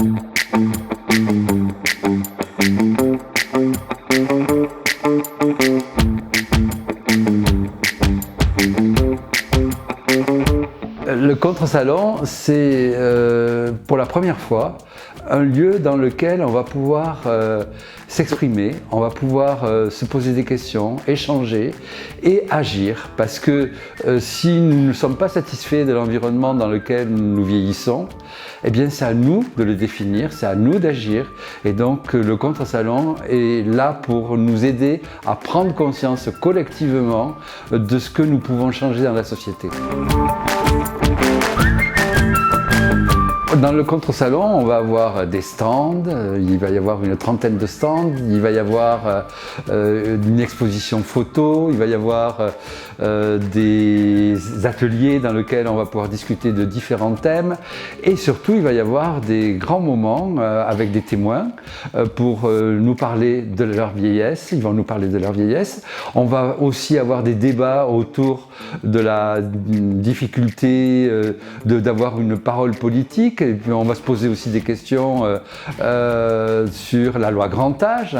Le contre-salon, c'est pour la première fois un lieu dans lequel on va pouvoir s'exprimer, on va pouvoir se poser des questions, échanger et agir. Parce que si nous ne sommes pas satisfaits de l'environnement dans lequel nous vieillissons, eh bien c'est à nous de le définir, c'est à nous d'agir. Et donc le contre-salon est là pour nous aider à prendre conscience collectivement de ce que nous pouvons changer dans la société. Dans le contre-salon, on va avoir des stands, il va y avoir une trentaine de stands, il va y avoir une exposition photo, il va y avoir des ateliers dans lesquels on va pouvoir discuter de différents thèmes et surtout il va y avoir des grands moments avec des témoins pour nous parler de leur vieillesse, ils vont nous parler de leur vieillesse. On va aussi avoir des débats autour de la difficulté d'avoir une parole politique. Et puis on va se poser aussi des questions sur la loi grand âge.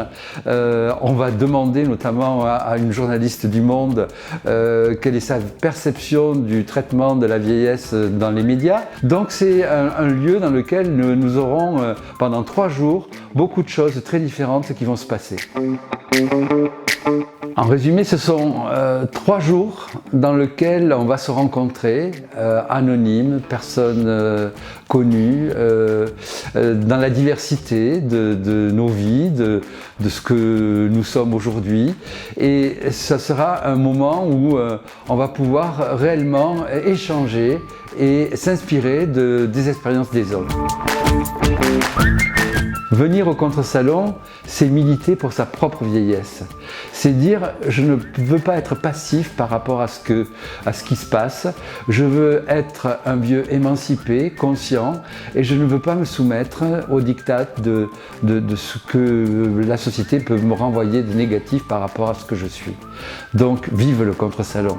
On va demander notamment à une journaliste du Monde quelle est sa perception du traitement de la vieillesse dans les médias. Donc c'est un lieu dans lequel nous aurons pendant 3 jours beaucoup de choses très différentes qui vont se passer. En résumé, ce sont 3 jours dans lesquels on va se rencontrer, anonymes, personnes connues, dans la diversité de nos vies, de ce que nous sommes aujourd'hui. Et ça sera un moment où on va pouvoir réellement échanger et s'inspirer des expériences des autres. Venir au contre-salon, c'est militer pour sa propre vieillesse. C'est dire, je ne veux pas être passif par rapport à ce qui se passe. Je veux être un vieux émancipé, conscient, et je ne veux pas me soumettre aux diktats de ce que la société peut me renvoyer de négatif par rapport à ce que je suis. Donc, vive le contre-salon!